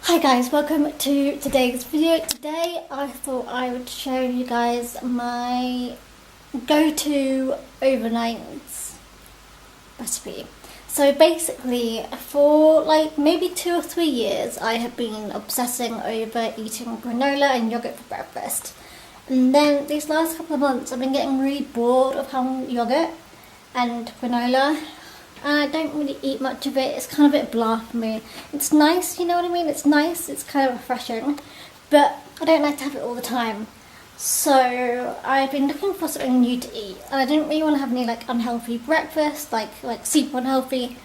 Hi guys, welcome to today's video. Today I thought I would show you guys my go-to overnight recipe. So basically for like maybe 2 or 3 years I have been obsessing over eating granola and yogurt for breakfast. And then these last couple of months I've been getting really bored of having yogurt and granola. And I don't really eat much of it. It's kind of a bit blah for me. It's nice, you know what I mean? It's nice, it's kind of refreshing, but I don't like to have it all the time. So I've been looking for something new to eat, and I didn't really want to have any like unhealthy breakfast, like super unhealthy,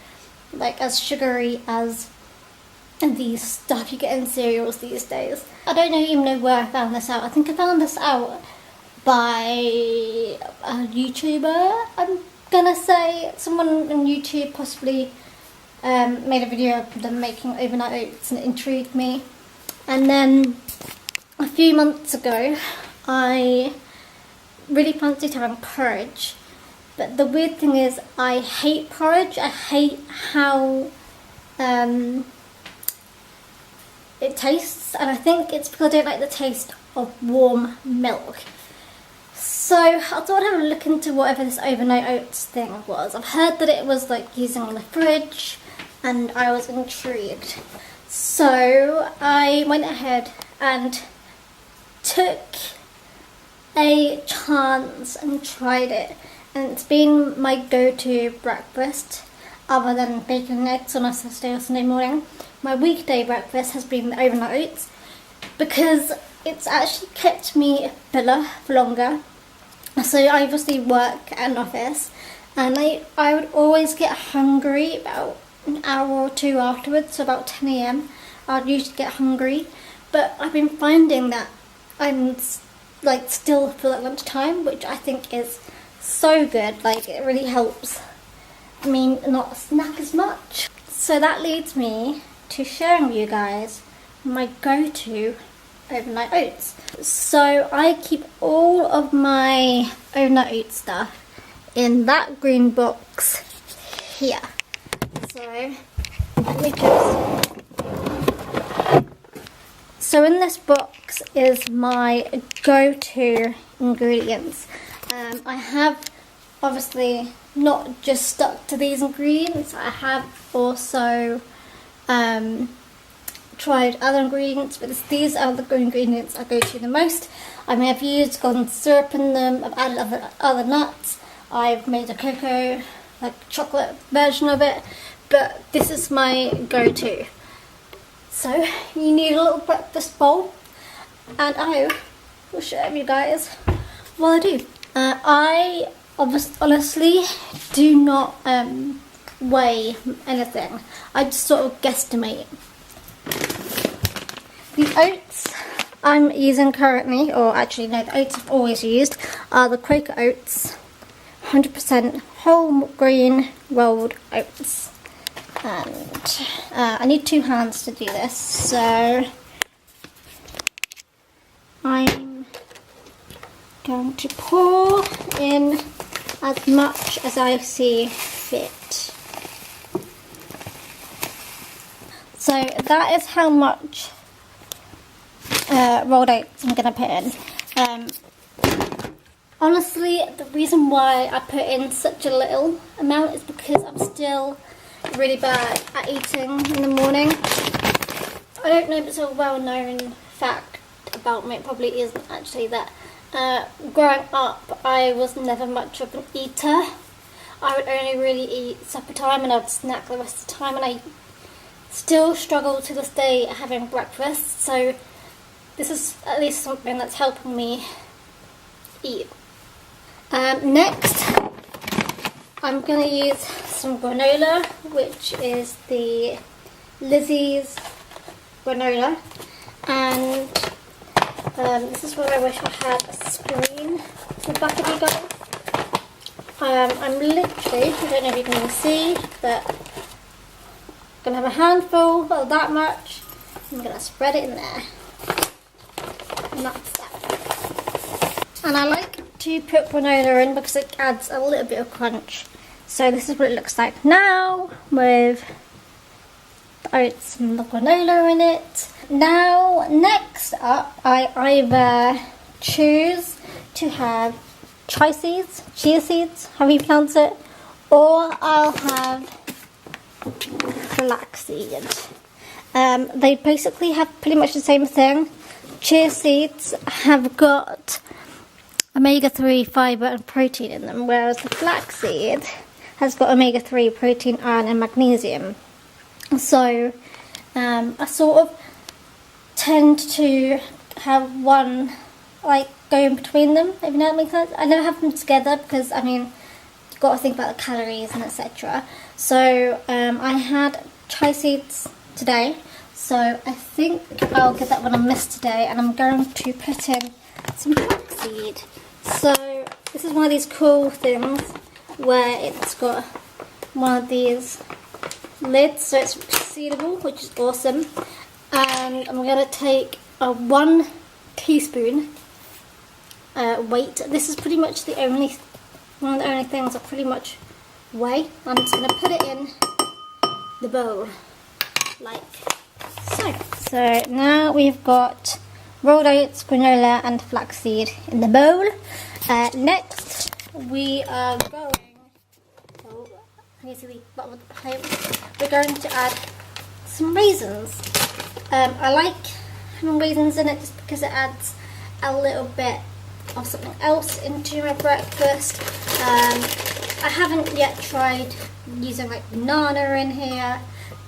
like as sugary as these stuff you get in cereals these days. I don't even know where I found this out. I think I found this out by a YouTuber, I'm gonna say. Someone on YouTube possibly made a video of them making overnight oats and it intrigued me. And then a few months ago I really fancied having porridge, but the weird thing is I hate porridge. I hate how it tastes, and I think it's because I don't like the taste of warm milk. So I thought I'd have a look into whatever this overnight oats thing was. I've heard that it was like using in the fridge, and I was intrigued. So I went ahead and took a chance and tried it, and it's been my go-to breakfast other than bacon and eggs on a Saturday or Sunday morning. My weekday breakfast has been the overnight oats because it's actually kept me fuller for longer. So I obviously work at an office, and I would always get hungry about an hour or two afterwards, so about 10 AM I'd usually get hungry. But I've been finding that I'm like still full at lunchtime, which I think is so good. Like, it really helps me not snack as much. So that leads me to sharing with you guys my go-to overnight oats. So I keep all of my overnight oats stuff in that green box here. So let me just... So in this box is my go-to ingredients. I have obviously not just stuck to these ingredients. I have also tried other ingredients, but these are the ingredients I go to the most. I may have used golden syrup in them, I've added other nuts, I've made a cocoa, like chocolate version of it, but this is my go-to. So you need a little breakfast bowl, and I will show you guys what I do. I honestly do not weigh anything. I just sort of guesstimate. The oats I'm using currently, or actually no, the oats I've always used, are the Quaker Oats 100% whole grain rolled oats. And I need 2 hands to do this, so I'm going to pour in as much as I see fit. So that is how much rolled oats I'm going to put in. Honestly, the reason why I put in such a little amount is because I'm still really bad at eating in the morning. I don't know if it's a well-known fact about me, it probably isn't actually, that growing up I was never much of an eater. I would only really eat supper time and I'd snack the rest of the time, and I still struggle to this day at having breakfast, so this is at least something that's helping me eat. Next, I'm going to use some granola, which is the Lizzie's granola, and this is where I wish I had a screen in the back of you guys. I'm literally, I don't know if you can see, but I'm going to have a handful of that much. I'm going to spread it in there. And that's that. And I like to put granola in because it adds a little bit of crunch. So this is what it looks like now with the oats and the granola in it. Now, next up, I either choose to have chia seeds, how you pronounce it, or I'll have flaxseed. They basically have pretty much the same thing. Chia seeds have got omega-3 fibre and protein in them, whereas the flaxseed has got omega-3 protein, iron and magnesium. So I sort of tend to have one like go in between them, if you know what makes sense. I never have them together because I mean you've got to think about the calories and etc. So I had chia seeds today, so I think I'll get that one on this today, and I'm going to put in some flaxseed. So this is one of these cool things where it's got one of these lids, so it's sealable, which is awesome. And I'm going to take a 1 teaspoon weight. This is pretty much the only one of the only things I pretty much weigh. I'm just going to put it in the bowl like so. So now we've got rolled oats, granola and flaxseed in the bowl. Next we are going, oh, I need to the bottom of the plate. We're going to add some raisins. I like having raisins in it just because it adds a little bit of something else into my breakfast. I haven't yet tried using like banana in here,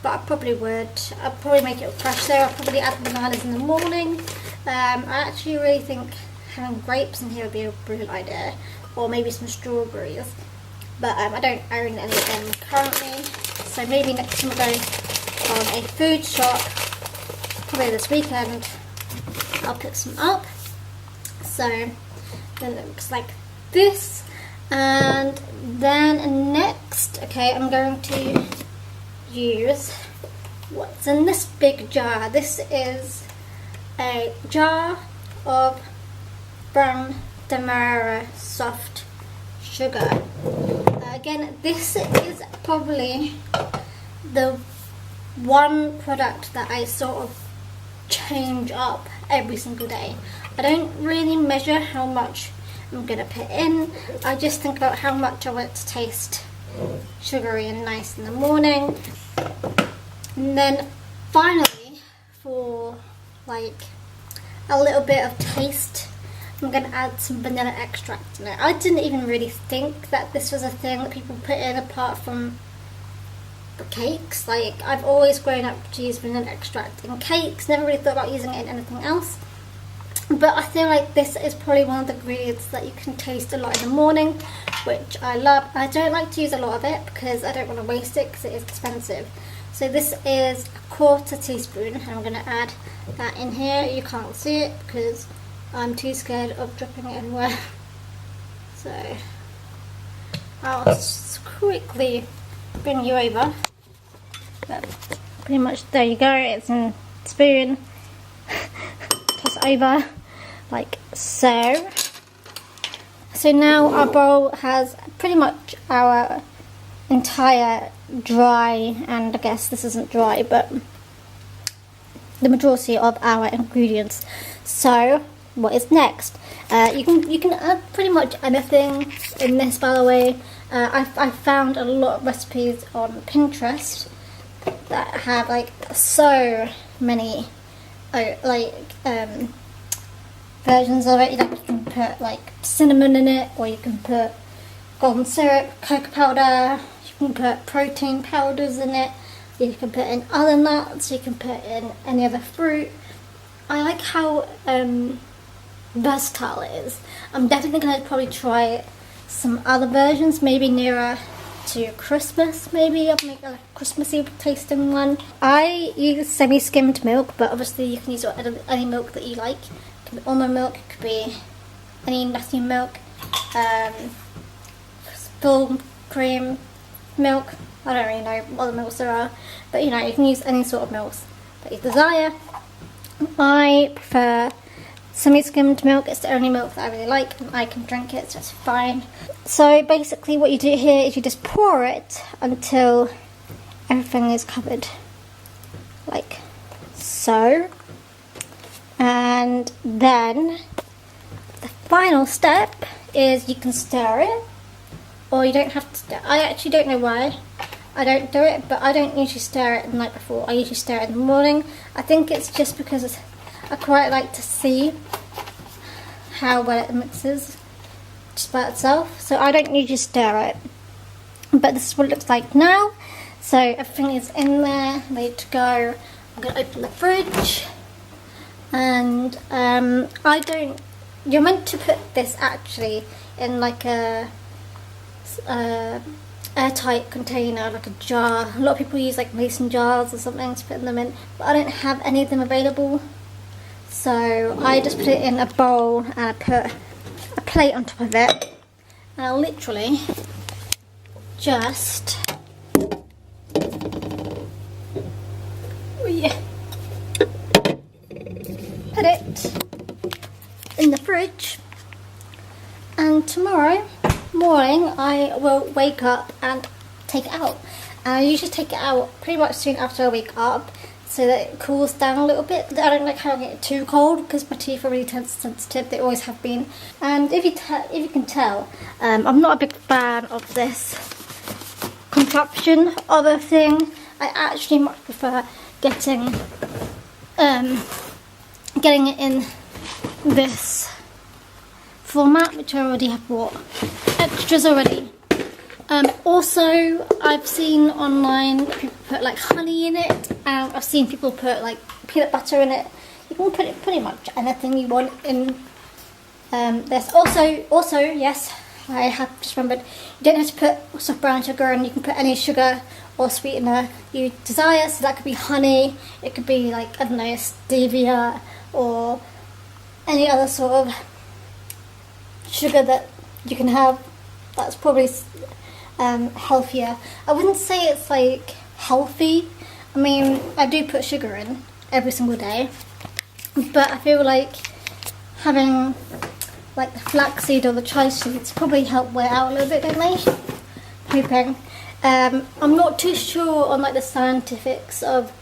but I probably would. I'll probably make it fresh though. I'll probably add bananas in the morning. I actually really think having grapes in here would be a brilliant idea, or maybe some strawberries, but I don't own any of them currently, so maybe next time I go on a food shop, probably this weekend, I'll pick some up. So then it looks like this, and then next, okay, I'm going to use what's in this big jar. This is a jar of brown demerara soft sugar. Again, this is probably the one product that I sort of change up every single day. I don't really measure how much I'm going to put in. I just think about how much I want it to taste sugary and nice in the morning. And then finally, for like a little bit of taste, I'm going to add some vanilla extract in it. I didn't even really think that this was a thing that people put in apart from the cakes. Like, I've always grown up to use vanilla extract in cakes, never really thought about using it in anything else. But I feel like this is probably one of the ingredients that you can taste a lot in the morning, which I love. I don't like to use a lot of it because I don't want to waste it because it is expensive. So this is a 1/4 teaspoon, and I'm going to add that in here. You can't see it because I'm too scared of dropping it anywhere. So I'll just quickly bring you over. But pretty much there you go, it's in spoon. Toss it over like so. So now our bowl has pretty much our entire dry, and I guess this isn't dry, but the majority of our ingredients. So what is next? You can add pretty much anything in this, by the way. I found a lot of recipes on Pinterest that have like so many versions of it. You can put like cinnamon in it, or you can put golden syrup, cocoa powder, you can put protein powders in it, you can put in other nuts, you can put in any other fruit. I like how versatile it is. I'm definitely going to probably try some other versions, maybe nearer to Christmas. Maybe I'll make a Christmassy tasting one. I use semi-skimmed milk, but obviously you can use any milk that you like. It could be almond milk, it could be any nutty milk, full cream milk. I don't really know what other milks there are, but you know, you can use any sort of milks that you desire. I prefer semi-skimmed milk. It's the only milk that I really like, and I can drink it, so it's fine. So basically what you do here is you just pour it until everything is covered, like so. And then the final step is you can stir it, or you don't have to stir. I actually don't know why I don't do it, but I don't usually stir it the night before. I usually stir it in the morning. I think it's just because I quite like to see how well it mixes just by itself. So I don't usually stir it, but this is what it looks like now. So everything is in there, ready to go. I'm going to open the fridge, and you're meant to put this actually in like a airtight container, like a jar. A lot of people use like mason jars or something to put them in, but I don't have any of them available. So I just put it in a bowl and I put a plate on top of it, and I'll literally just put it in the fridge, and tomorrow morning I will wake up and take it out. And I usually take it out pretty much soon after I wake up, so that it cools down a little bit. I don't like having it too cold because my teeth are really sensitive. They always have been. And if you can tell, I'm not a big fan of this contraption of a thing. I actually much prefer getting it in this format, which I already have bought extras already. Also, I've seen online people put like honey in it, and I've seen people put like peanut butter in it. You can put it pretty much anything you want in this. Also, yes, I have just remembered, you don't have to put soft brown sugar, and you can put any sugar or sweetener you desire. So that could be honey, it could be like, I don't know, stevia, or any other sort of sugar that you can have. That's probably healthier. I wouldn't say it's like healthy. I mean, I do put sugar in every single day, but I feel like having like the flaxseed or the chia seeds probably help wear out a little bit, don't they? Hoping. I'm not too sure on like the scientifics of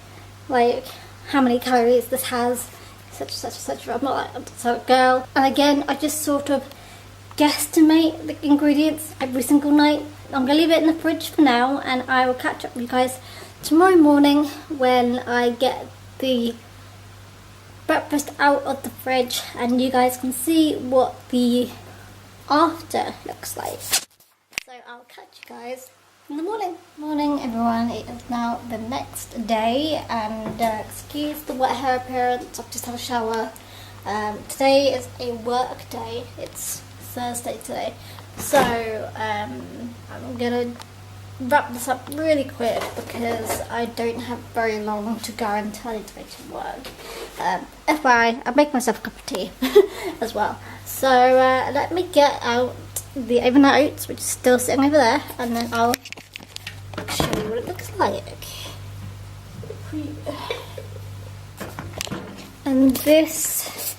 like how many calories this has, such. I'm not like a sort of girl. And again, I just sort of guesstimate the ingredients every single night. I'm going to leave it in the fridge for now, and I will catch up with you guys tomorrow morning when I get the breakfast out of the fridge, and you guys can see what the after looks like. So I'll catch you guys in the morning. Morning everyone, it is now the next day, and excuse the wet hair appearance, I've just had a shower. Today is a work day, it's Thursday today, so I'm gonna wrap this up really quick because I don't have very long to go until I need to go to work. FYI, I make myself a cup of tea as well. So let me get out the overnight oats, which is still sitting over there, and then I'll show you what it looks like. And this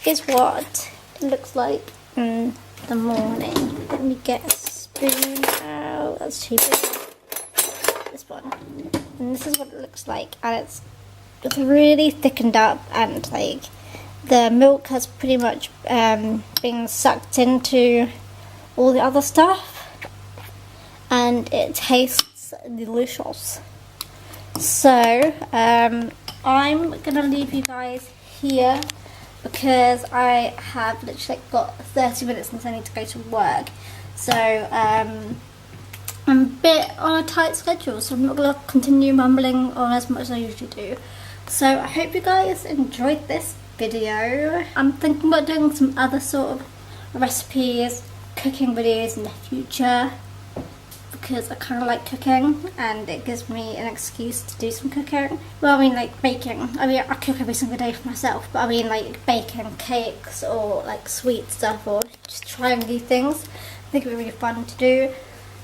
is what it looks like in the morning. Let me get a spoon out. That's too big. This one. And this is what it looks like, and it's really thickened up, and like the milk has pretty much been sucked into all the other stuff, and it tastes delicious. So I'm gonna leave you guys here because I have literally got 30 minutes until I need to go to work. So I'm a bit on a tight schedule, so I'm not going to continue mumbling on as much as I usually do. So I hope you guys enjoyed this video. I'm thinking about doing some other sort of recipes, cooking videos in the future, because I kind of like cooking and it gives me an excuse to do some cooking. Well, I mean like baking. I mean I cook every single day for myself, but I mean like baking cakes or like sweet stuff or just trying new things. I think it would be really fun to do.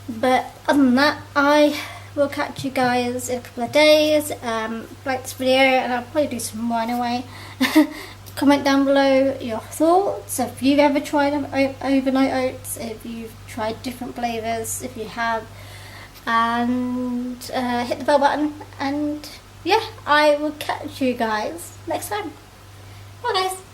But other than that, I will catch you guys in a couple of days. Like this video, and I'll probably do some more anyway. Comment down below your thoughts, if you've ever tried overnight oats, if you've tried different flavours, if you have, and hit the bell button, and yeah, I will catch you guys next time. Bye guys.